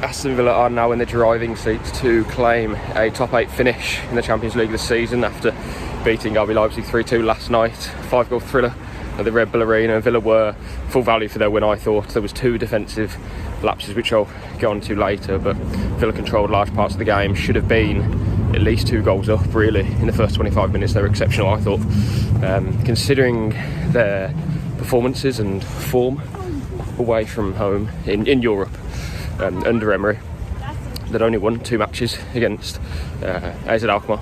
Aston Villa are now in the driving seat to claim a top 8 finish in the Champions League this season after beating RB Leipzig 3-2 last night. 5-goal thriller at the Red Bull Arena. Villa were full value for their win, I thought. There was 2 defensive lapses, which I'll get on to later, but Villa controlled large parts of the game. Should have been at least 2 goals up, really, in the first 25 minutes. They were exceptional, I thought. Considering their performances and form away from home in Europe under Emery, they'd only won 2 matches against AZ Alkmaar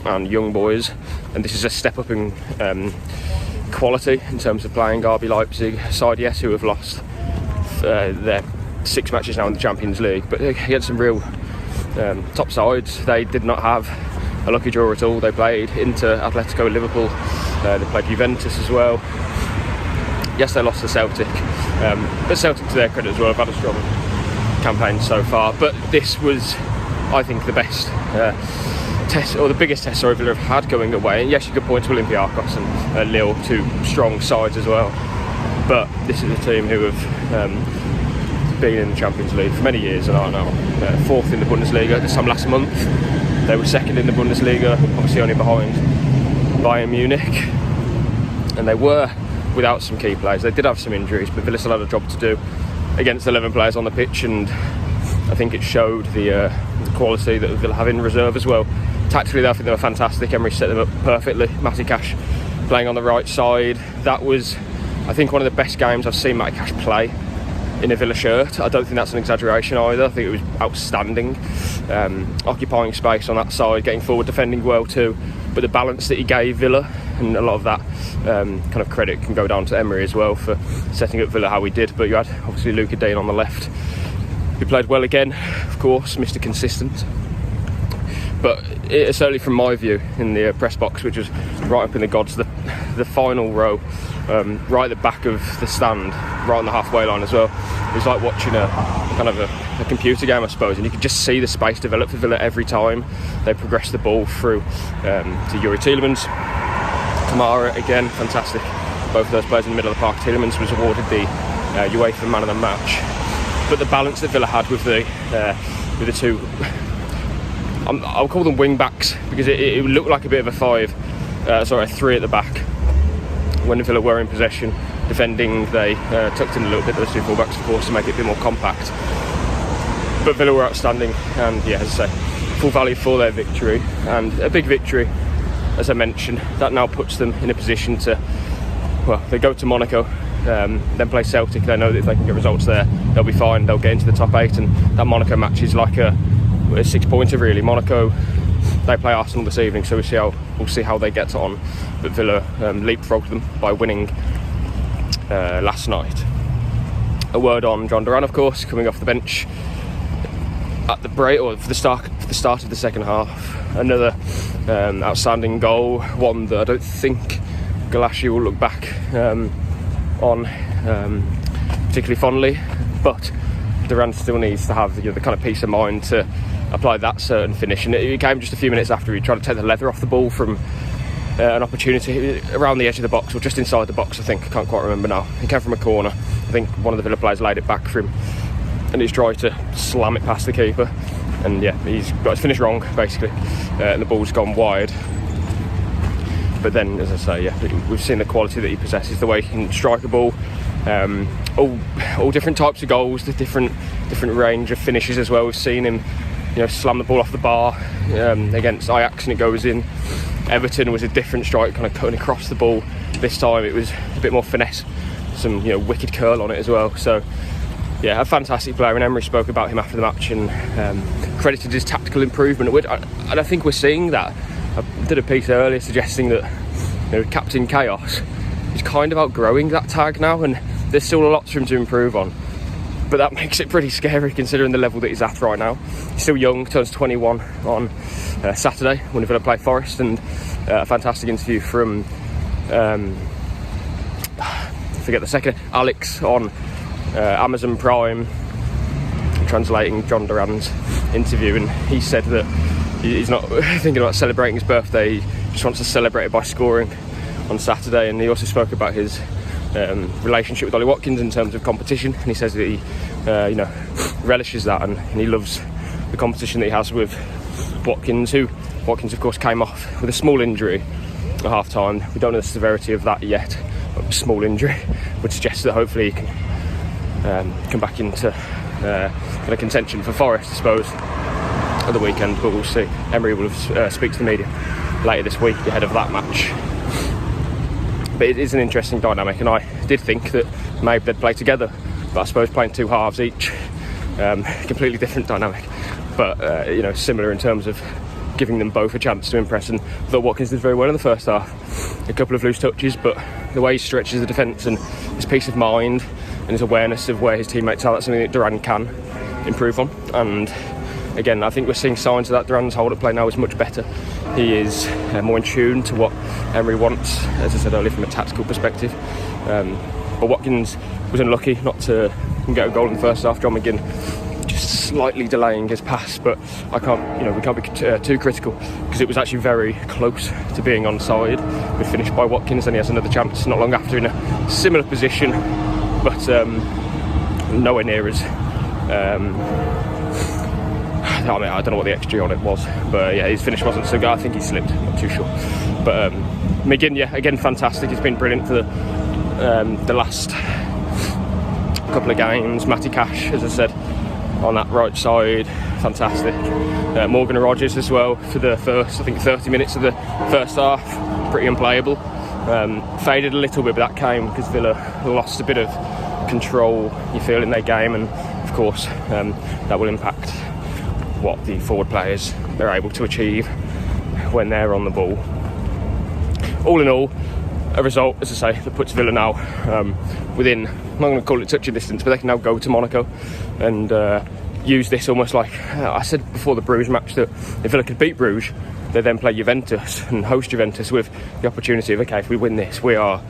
and Young Boys, and this is a step up in quality in terms of playing RB Leipzig side, yes, who have lost their 6 matches now in the Champions League, but against some real top sides. They did not have a lucky draw at all. They played Inter, Atletico, Liverpool, they played Juventus as well. Yes, they lost to Celtic, but Celtic, to their credit as well, have had a strong campaign so far, but this was, I think, the best test, or the biggest test Villa have had going away. And yes, you could point to Olympiacos and Lille, 2 strong sides as well, but this is a team who have been in the Champions League for many years and are now 4th in the Bundesliga. This time last month they were 2nd in the Bundesliga, obviously only behind Bayern Munich, and they were without some key players. They did have some injuries, but Villa still had a job to do against 11 players on the pitch, and I think it showed the quality that Villa have in reserve as well. Tactically, I think they were fantastic. Emery set them up perfectly. Matty Cash playing on the right side. That was, I think, one of the best games I've seen Matty Cash play in a Villa shirt. I don't think that's an exaggeration either. I think it was outstanding. Occupying space on that side, getting forward, defending well too. But the balance that he gave Villa, and a lot of that kind of credit can go down to Emery as well for setting up Villa how he did. But you had obviously Luca Dean on the left, who played well again, of course, Mr. Consistent. But certainly from my view in the press box, which was right up in the gods, the final row, right at the back of the stand, right on the halfway line as well, it was like watching a kind of a computer game, I suppose, and you could just see the space develop for Villa every time they progressed the ball through to Yuri Tielemans. Kamara again, fantastic. Both of those players in the middle of the park. Tielemans was awarded the UEFA Man of the Match. But the balance that Villa had with the 2, I'll call them wing backs, because it looked like a bit of a 3 at the back. When Villa were in possession, defending, they tucked in a little bit, those 2 full-backs, of course, to make it a bit more compact. But Villa were outstanding, and yeah, as I say, full value for their victory, and a big victory, as I mentioned. That now puts them in a position to, well, they go to Monaco, then play Celtic. They know that if they can get results there, they'll be fine, they'll get into the top 8, and that Monaco match is like a 6-pointer really. Monaco, they play Arsenal this evening, so we'll see how they get on. But Villa leapfrogged them by winning last night. A word on Jhon Duran, of course, coming off the bench at the break, or for the start of the second half. Another outstanding goal, one that I don't think Galassi will look back on particularly fondly, but Duran still needs to have the kind of peace of mind to apply that certain finish, and it came just a few minutes after he tried to take the leather off the ball from an opportunity around the edge of the box, or just inside the box, I think. I can't quite remember now. It came from a corner. I think one of the Villa players laid it back for him, and he's tried to slam it past the keeper, and yeah, he's got his finish wrong basically, and the ball's gone wide. But then, as I say, yeah, we've seen the quality that he possesses, the way he can strike a ball, all different types of goals, the different range of finishes as well. We've seen him, slam the ball off the bar against Ajax and it goes in. Everton was a different strike, kind of cutting across the ball. This time it was a bit more finesse, some wicked curl on it as well. So yeah, a fantastic player, and Emery spoke about him after the match and credited his tactical improvement. And I think we're seeing that. I did a piece earlier suggesting that Captain Chaos is kind of outgrowing that tag now, and there's still a lot for him to improve on. But that makes it pretty scary considering the level that he's at right now. He's still young, turns 21 on Saturday when Villa play Forest, and a fantastic interview from forget the second, Alex on Amazon Prime, translating Jhon Duran's interview, and he said that he's not thinking about celebrating his birthday, he just wants to celebrate it by scoring on Saturday. And he also spoke about his relationship with Ollie Watkins in terms of competition, and he says that he relishes that, and he loves the competition that he has with Watkins, of course came off with a small injury at half time. We don't know the severity of that yet, but a small injury would suggest that hopefully he can come back into kind of contention for Forest, I suppose, at the weekend, but we'll see. Emery will speak to the media later this week ahead of that match. But it is an interesting dynamic, and I did think that maybe they'd play together, but I suppose playing two halves each, completely different dynamic, but similar in terms of giving them both a chance to impress. And I thought Watkins did very well in the first half. A couple of loose touches, but the way he stretches the defence and his peace of mind and his awareness of where his teammates are, that's something that Duran can improve on. And again, I think we're seeing signs of that. Duran's hold-up play now is much better. He is more in tune to what Emery wants, as I said earlier, from a tactical perspective. But Watkins was unlucky not to get a goal in the first half. John McGinn just slightly delaying his pass, but we can't be too critical, because it was actually very close to being onside. Good finish by Watkins, and he has another chance not long after in a similar position, but nowhere near as. I don't know what the XG on it was, but yeah, his finish wasn't so good. I think he slipped, not too sure. But McGinn, yeah, again, fantastic. He's been brilliant for the last couple of games. Matty Cash, as I said, on that right side, fantastic. Morgan Rogers as well for the first, I think, 30 minutes of the first half, pretty unplayable. Faded a little bit, but that came because Villa lost a bit of control, you feel, in their game, and of course that will impact what the forward players are able to achieve when they're on the ball. All in all, a result, as I say, that puts Villa now within, I'm not going to call it touching distance, but they can now go to Monaco and use this almost like, I said before the Bruges match, that if Villa could beat Bruges, they then play Juventus and host Juventus with the opportunity of, okay, if we win this, we are,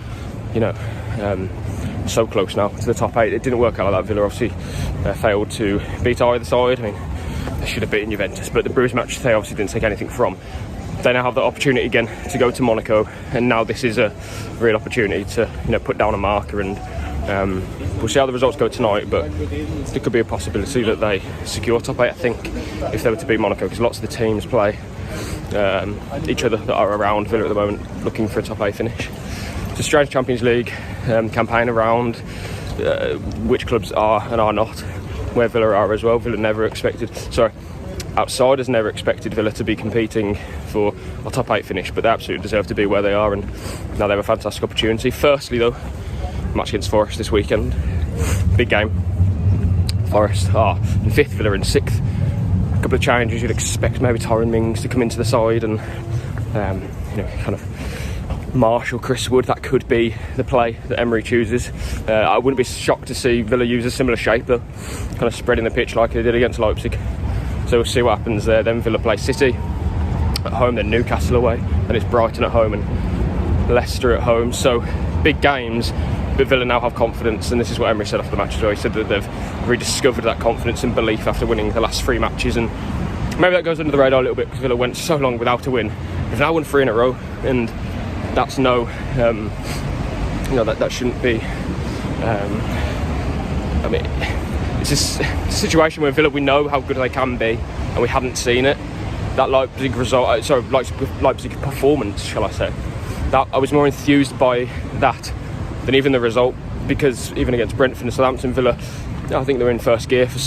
so close now to the top 8. It didn't work out like that. Villa obviously failed to beat either side. I mean, they should have beaten Juventus, but the Bruges match they obviously didn't take anything from. They now have the opportunity again to go to Monaco, and now this is a real opportunity to put down a marker, and we'll see how the results go tonight, but there could be a possibility that they secure top 8, I think, if they were to beat Monaco, because lots of the teams play each other that are around Villa at the moment, looking for a top 8 finish. It's a strange Champions League campaign around which clubs are and are not, where Villa are as well. Outsiders never expected Villa to be competing for a top 8 finish, but they absolutely deserve to be where they are, and now they have a fantastic opportunity. Firstly though, match against Forest this weekend, big game. Forest are in 5th, Villa in 6th. A couple of changes you'd expect, maybe Torren Mings to come into the side and kind of Marshall, Chris Wood. That could be the play that Emery chooses. I wouldn't be shocked to see Villa use a similar shape though, kind of spreading the pitch like they did against Leipzig. So we'll see what happens there. Then Villa play City at home, then Newcastle away, then it's Brighton at home and Leicester at home. So big games, but Villa now have confidence, and this is what Emery said after the match as well. He said that they've rediscovered that confidence and belief after winning the last 3 matches, and maybe that goes under the radar a little bit because Villa went so long without a win. They've now won 3 in a row, and that's that shouldn't be. It's a situation where Villa, we know how good they can be, and we haven't seen it. That Leipzig performance, shall I say? That I was more enthused by that than even the result, because even against Brentford and Southampton, Villa, I think they're in first gear for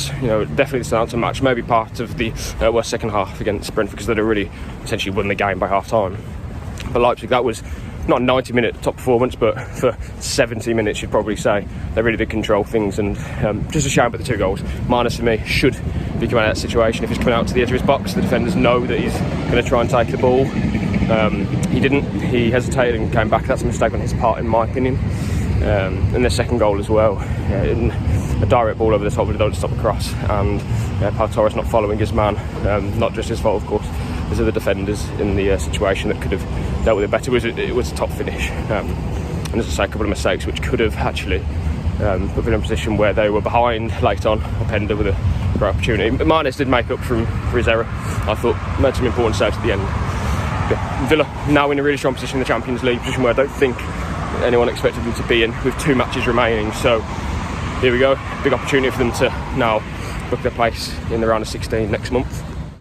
definitely the Southampton match, maybe part of the worst second half against Brentford, because they'd really essentially won the game by half time. But Leipzig, that was not a 90-minute top performance, but for 70 minutes you'd probably say they really did control things, and just a shame about the 2 goals. Marnes, for me, should be coming out of that situation. If he's coming out to the edge of his box, the defenders know that he's going to try and take the ball. He didn't. He hesitated and came back. That's a mistake on his part, in my opinion. And the second goal as well, a direct ball over the top, but they don't stop a cross, and Pau Torres not following his man. Not just his fault, of course. There's other defenders in the situation that could have dealt with it better. It was a top finish, and as I say, a couple of mistakes which could have actually put them in a position where they were behind late on. Openda with a great opportunity. Marnes did make up for his error. I thought made some important saves at the end. But Villa now in a really strong position in the Champions League, position where I don't think anyone expected them to be in with 2 matches remaining. So here we go, big opportunity for them to now book their place in the round of 16 next month.